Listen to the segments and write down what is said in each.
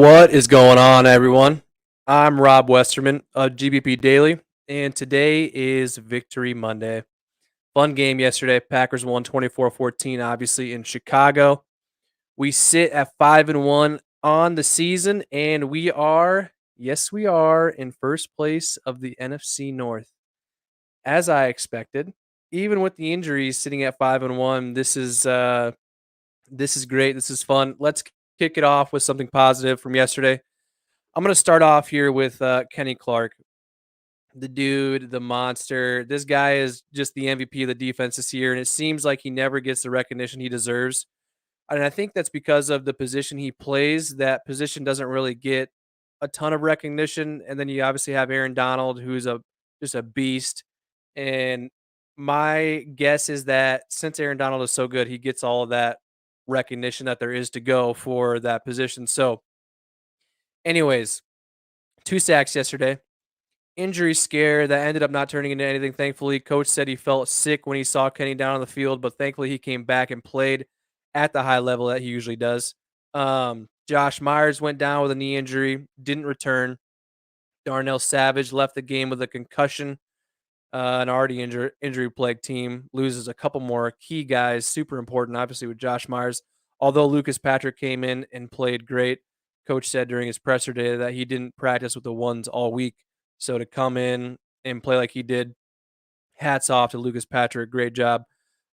What is going on, everyone? I'm Rob Westerman of GBP Daily, and today is Victory Monday. Fun game yesterday. Packers won 24-14, obviously, in Chicago. We sit at 5-1 on the season, and we are, yes, we are in first place of the NFC North. As I expected, even with the injuries sitting at 5-1, this is great. This is fun. Let's kick it off with something positive from yesterday. I'm gonna start off here with Kenny Clark, the dude, the monster. This guy is just the MVP of the defense this year, and it seems like he never gets the recognition he deserves. And I think that's because of the position he plays. That position doesn't really get a ton of recognition. And then you obviously have Aaron Donald, who's a just a beast. And my guess is that since Aaron Donald is so good, he gets all of that recognition that there is to go for that position. So, anyways, 2 sacks yesterday. Injury scare that ended up not turning into anything, thankfully. Coach said he felt sick when he saw Kenny down on the field, but thankfully he came back and played at the high level that he usually does. Josh Myers went down with a knee injury, didn't return. Darnell Savage left the game with a concussion. An already injury plagued team loses a couple more key guys, super important, obviously, with Josh Myers. Although Lucas Patrick came in and played great, coach said during his presser day that he didn't practice with the ones all week. So to come in and play like he did, hats off to Lucas Patrick. Great job.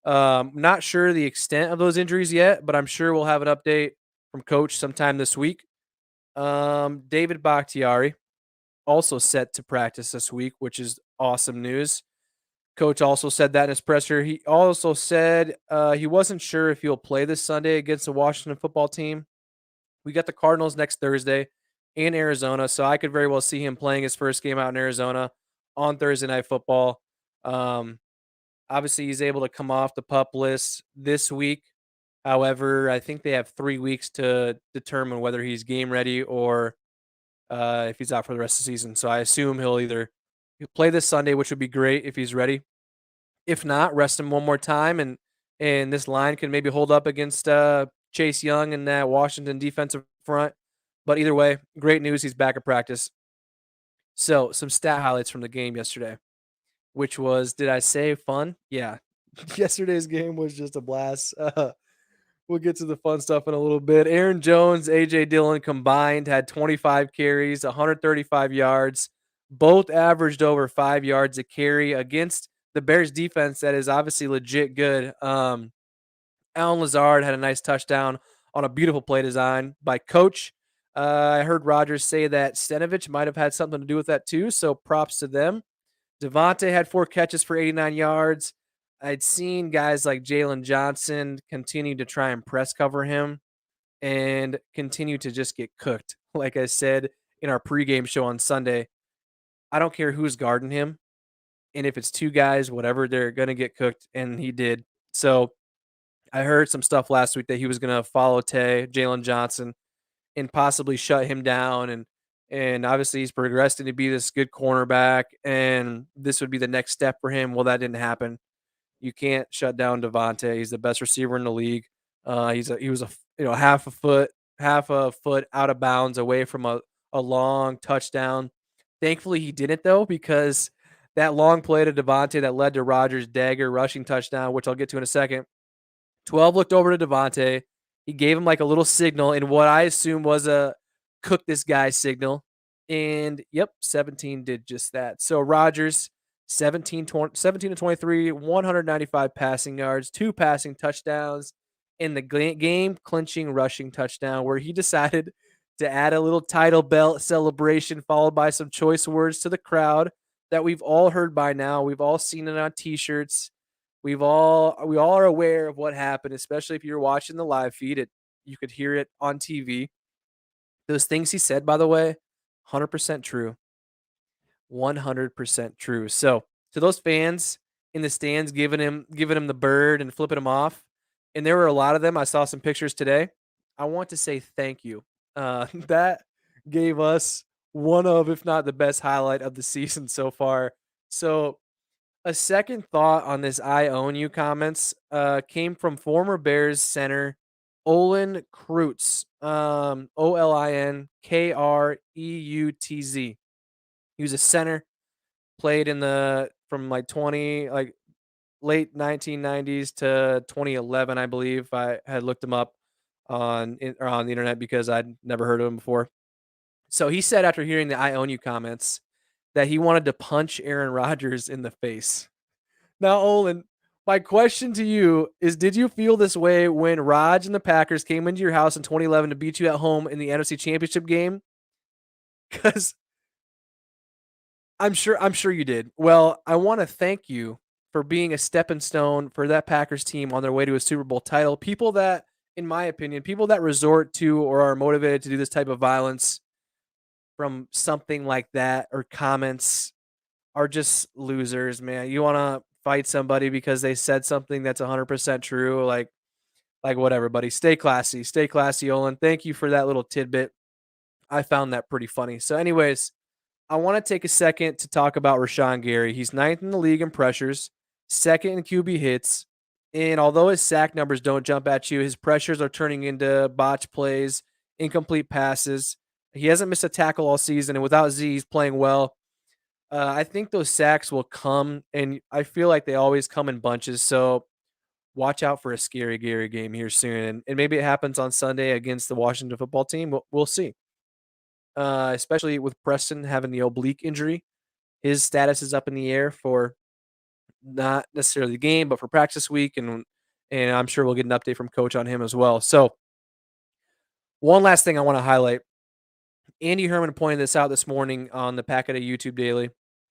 Not sure the extent of those injuries yet, but I'm sure we'll have an update from coach sometime this week. David Bakhtiari also set to practice this week, which is awesome news. Coach also said that in his presser. He also said he wasn't sure if he'll play this Sunday against the Washington football team. We got the Cardinals next Thursday in Arizona, so I could very well see him playing his first game out in Arizona on Thursday Night Football. Um, Obviously, he's able to come off the pup list this week. However, I think they have 3 weeks to determine whether he's game ready or if he's out for the rest of the season. So I assume he'll play this Sunday, which would be great if he's ready. If not, rest him one more time, and this line can maybe hold up against Chase Young and that Washington defensive front. But either way, great news. He's back at practice. So some stat highlights from the game yesterday, which was, did I say fun? Yeah. Yesterday's game was just a blast. We'll get to the fun stuff in a little bit. Aaron Jones, AJ Dillon combined had 25 carries, 135 yards. Both averaged over 5 yards a carry against the Bears defense that is obviously legit good. Alan Lazard had a nice touchdown on a beautiful play design by coach. I heard Rodgers say that Stenovich might have had something to do with that too, so props to them. Devontae had 4 catches for 89 yards. I'd seen guys like Jalen Johnson continue to try and press cover him and continue to just get cooked. Like I said in our pregame show on Sunday, I don't care who's guarding him. And if it's 2 guys, whatever, they're going to get cooked. And he did. So I heard some stuff last week that he was going to follow Jalen Johnson, and possibly shut him down. And obviously he's progressed to be this good cornerback, and this would be the next step for him. Well, that didn't happen. You can't shut down Devontae. He's the best receiver in the league. He was half a foot out of bounds away from a long touchdown. Thankfully, he didn't though, because that long play to Devontae that led to Rodgers' dagger rushing touchdown, which I'll get to in a second. 12 looked over to Devontae. He gave him like a little signal in what I assume was a cook this guy signal. And yep, 17 did just that. So Rodgers, 17 to 23, 195 passing yards, 2 passing touchdowns, in the game clinching rushing touchdown where he decided to add a little title belt celebration followed by some choice words to the crowd that we've all heard by now. We've all seen it on t-shirts. We all are aware of what happened, especially if you're watching the live feed. You could hear it on TV. Those things he said, by the way, 100% true. 100% true. So, to those fans in the stands giving him the bird and flipping him off, and there were a lot of them. I saw some pictures today. I want to say thank you. That gave us one of, if not the best highlight of the season so far. So, a second thought on this "I own you" comments came from former Bears center Olin Kreutz, Olinkreutz. He was a center, played in the from like 20 like late 1990s to 2011, I believe. I had looked him up on the internet because I'd never heard of him before. So he said after hearing the "I own you" comments that he wanted to punch Aaron Rodgers in the face. Now, Olin, my question to you is: did you feel this way when Raj and the Packers came into your house in 2011 to beat you at home in the NFC Championship game? Because I'm sure you did. Well, I want to thank you for being a stepping stone for that Packers team on their way to a Super Bowl title. People that, in my opinion, people that resort to or are motivated to do this type of violence from something like that or comments are just losers, man. You want to fight somebody because they said something that's 100% true, like whatever, buddy. Stay classy, Olin. Thank you for that little tidbit. I found that pretty funny. So, anyways, I want to take a second to talk about Rashaan Gary. He's ninth in the league in pressures, second in QB hits, and although his sack numbers don't jump at you, his pressures are turning into botch plays, incomplete passes. He hasn't missed a tackle all season, and without Z, he's playing well. I think those sacks will come, and I feel like they always come in bunches. So watch out for a scary Gary game here soon, and maybe it happens on Sunday against the Washington football team. We'll see. Especially with Preston having the oblique injury, his status is up in the air for not necessarily the game, but for practice week, and I'm sure we'll get an update from coach on him as well. So one last thing I want to highlight. Andy Herman pointed this out this morning on the Packet of YouTube Daily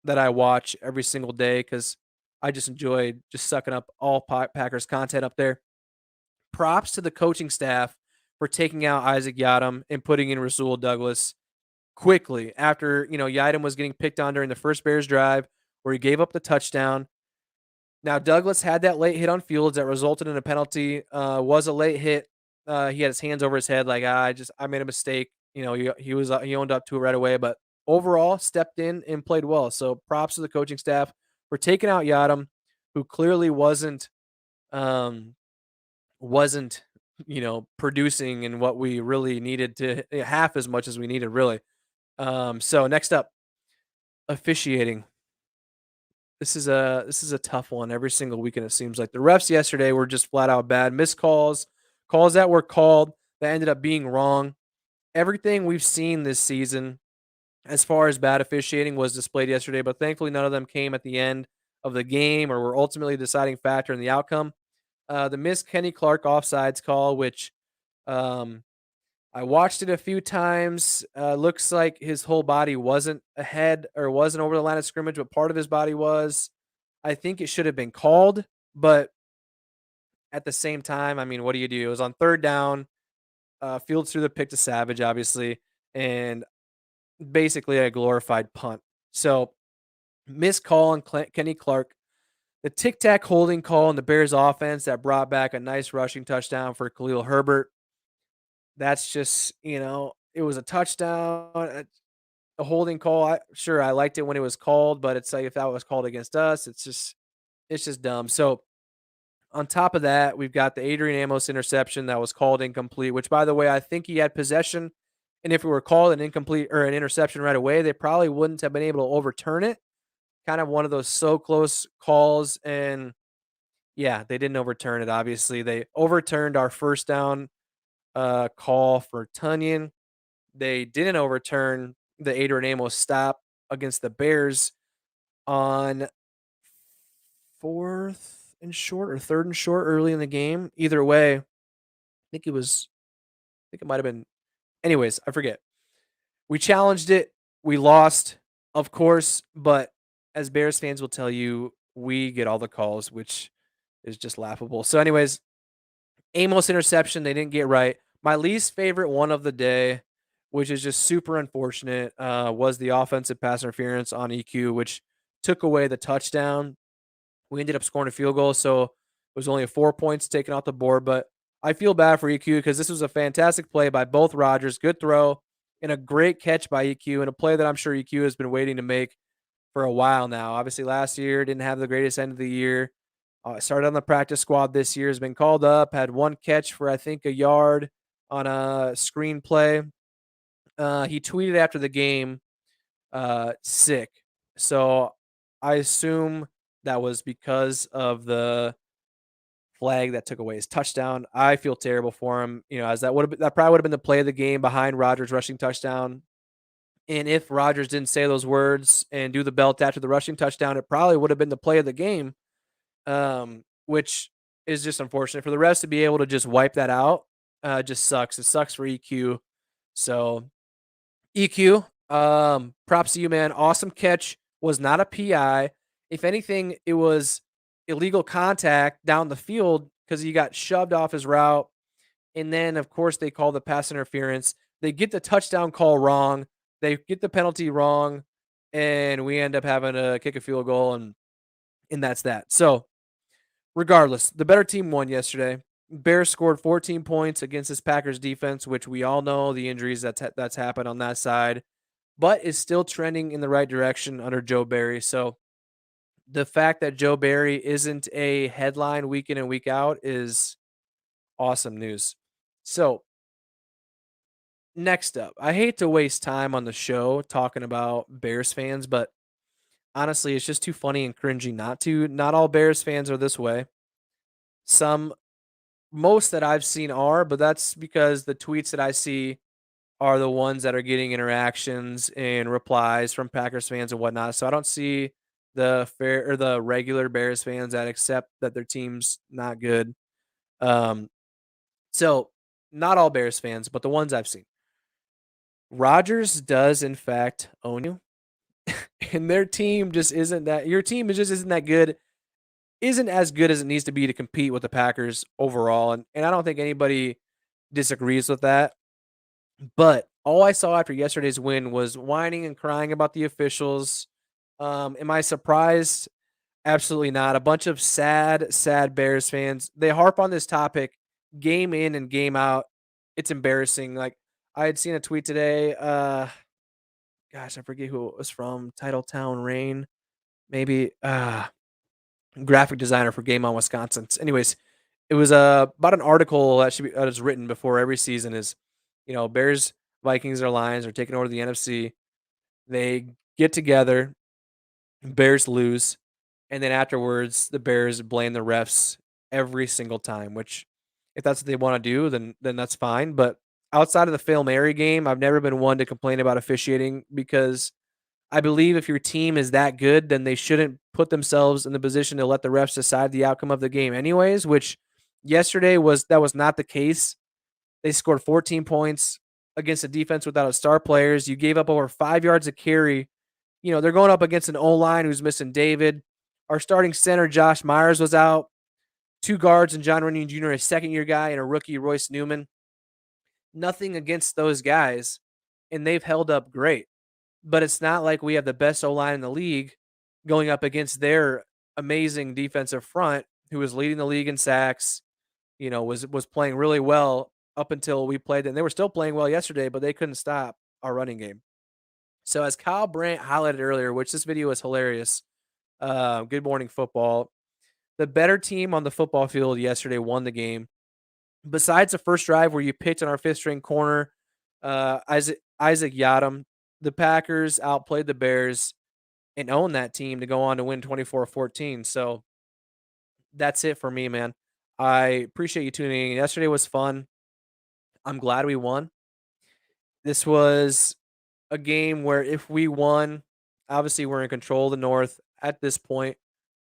that I watch every single day because I just enjoyed just sucking up all Packers content up there. Props to the coaching staff for taking out Isaac Yadam and putting in Rasul Douglas quickly after, Yadam was getting picked on during the first Bears drive where he gave up the touchdown. Now, Douglas had that late hit on Fields that resulted in a penalty. Was a late hit. He had his hands over his head, like I made a mistake. He owned up to it right away. But overall, stepped in and played well. So props to the coaching staff for taking out Yadam, who clearly um, wasn't producing in what we really needed to half as much as we needed really. So next up, officiating. This is a tough one every single weekend. It seems like the refs yesterday were just flat out bad. Missed calls, calls that were called that ended up being wrong. Everything we've seen this season, as far as bad officiating, was displayed yesterday. But thankfully, none of them came at the end of the game or were ultimately the deciding factor in the outcome. The missed Kenny Clark offsides call, which um, I watched it a few times. Looks like his whole body wasn't ahead or wasn't over the line of scrimmage, but part of his body was. I think it should have been called, but at the same time, I mean, what do you do? It was on third down. Fields threw the pick to Savage, obviously, and basically a glorified punt. So, missed call on Kenny Clark. The tic tac holding call in the Bears offense that brought back a nice rushing touchdown for Khalil Herbert. That's just, it was a touchdown, a holding call. Sure, I liked it when it was called, but it's like if that was called against us, it's just dumb. So on top of that, we've got the Adrian Amos interception that was called incomplete, which by the way, I think he had possession. And if it were called an incomplete or an interception right away, they probably wouldn't have been able to overturn it. Kind of one of those so close calls. And yeah, they didn't overturn it. Obviously, they overturned our first down call for Tunyon. They didn't overturn the Adrian Amos stop against the Bears on fourth and short or third and short early in the game. Either way, I think it might have been. Anyways, I forget. We challenged it. We lost, of course, but as Bears fans will tell you, we get all the calls, which is just laughable. So, anyways, Amos interception, they didn't get right. My least favorite one of the day, which is just super unfortunate, was the offensive pass interference on EQ, which took away the touchdown. We ended up scoring a field goal, so it was only 4 points taken off the board. But I feel bad for EQ because this was a fantastic play by both Rodgers, good throw, and a great catch by EQ, and a play that I'm sure EQ has been waiting to make for a while now. Obviously, last year didn't have the greatest end of the year. Started on the practice squad this year, has been called up, had one catch for, I think, a yard on a screen play. He tweeted after the game, sick. So I assume that was because of the flag that took away his touchdown. I feel terrible for him, as that probably would have been the play of the game behind Rodgers' rushing touchdown. And if Rodgers didn't say those words and do the belt after the rushing touchdown, it probably would have been the play of the game, which is just unfortunate for the refs to be able to just wipe that out. Just sucks. It sucks for EQ. So EQ, props to you, man. Awesome catch. Was not a PI. If anything, it was illegal contact down the field because he got shoved off his route. And then, of course, they call the pass interference. They get the touchdown call wrong. They get the penalty wrong. And we end up having to kick a field goal, and that's that. So, regardless, the better team won yesterday. Bears scored 14 points against this Packers defense, which we all know the injuries that's happened on that side, but is still trending in the right direction under Joe Barry. So the fact that Joe Barry isn't a headline week in and week out is awesome news. So next up, I hate to waste time on the show talking about Bears fans, but honestly, it's just too funny and cringy not to. Not all Bears fans are this way. Some Most that I've seen are, but that's because the tweets that I see are the ones that are getting interactions and replies from Packers fans and whatnot. So I don't see the regular Bears fans that accept that their team's not good. Um, so not all Bears fans, but the ones I've seen. Rodgers does in fact own you, and their team just isn't that. Your team just isn't that good. Isn't as good as it needs to be to compete with the Packers overall, and I don't think anybody disagrees with that. But all I saw after yesterday's win was whining and crying about the officials. Am I surprised? Absolutely not. A bunch of sad Bears fans. They harp on this topic game in and game out. It's embarrassing. Like I had seen a tweet today. Gosh, I forget who it was from. Titletown Rain, maybe. Graphic designer for Game On Wisconsin. Anyways, it was about an article that is written before every season is, Bears, Vikings, or Lions are taking over the NFC. They get together, Bears lose, and then afterwards the Bears blame the refs every single time. Which, if that's what they want to do, then that's fine. But outside of the Fail Mary game, I've never been one to complain about officiating because I believe if your team is that good, then they shouldn't put themselves in the position to let the refs decide the outcome of the game anyways, which yesterday was not the case. They scored 14 points against a defense without its star players. You gave up over 5 yards of carry. They're going up against an O-line who's missing David. Our starting center, Josh Myers, was out. 2 guards and John Runyon Jr., a second-year guy, and a rookie, Royce Newman. Nothing against those guys, and they've held up great. But it's not like we have the best O-line in the league going up against their amazing defensive front who was leading the league in sacks, was playing really well up until we played them. They were still playing well yesterday, but they couldn't stop our running game. So as Kyle Brandt highlighted earlier, which this video is hilarious, Good Morning Football, the better team on the football field yesterday won the game. Besides the first drive where you picked on our fifth-string corner, Isaac Yadam, the Packers outplayed the Bears and owned that team to go on to win 24-14. So that's it for me, man. I appreciate you tuning in. Yesterday was fun. I'm glad we won. This was a game where if we won, obviously we're in control of the North at this point.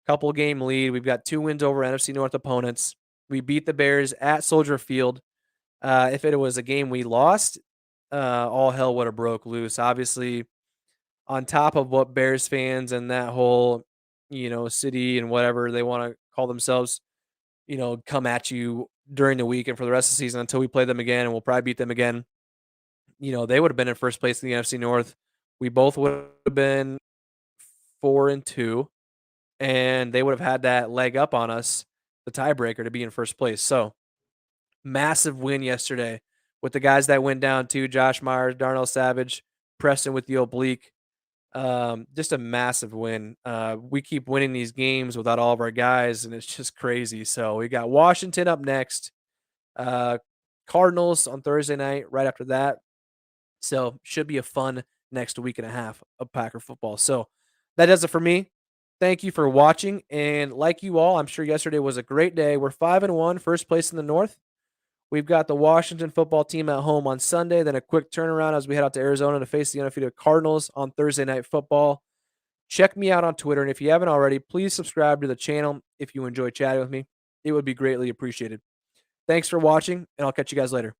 Couple game lead. We've got 2 wins over NFC North opponents. We beat the Bears at Soldier Field. If it was a game we lost, all hell would have broke loose. Obviously, on top of what Bears fans and that whole, city and whatever they want to call themselves, come at you during the week and for the rest of the season until we play them again, and we'll probably beat them again. They would have been in first place in the NFC North. We both would have been 4-2, and they would have had that leg up on us, the tiebreaker, to be in first place. So massive win yesterday with the guys that went down too: Josh Myers, Darnell Savage, Preston with the oblique. Just a massive win. We keep winning these games without all of our guys, and it's just crazy. So we got Washington up next, uh, Cardinals on Thursday night, right after that. So should be a fun next week and a half of Packer football. So that does it for me. Thank you for watching. And like you all, I'm sure yesterday was a great day. We're 5-1, first place in the North. We've got the Washington football team at home on Sunday, then a quick turnaround as we head out to Arizona to face the undefeated Cardinals on Thursday Night Football. Check me out on Twitter, and if you haven't already, please subscribe to the channel if you enjoy chatting with me. It would be greatly appreciated. Thanks for watching, and I'll catch you guys later.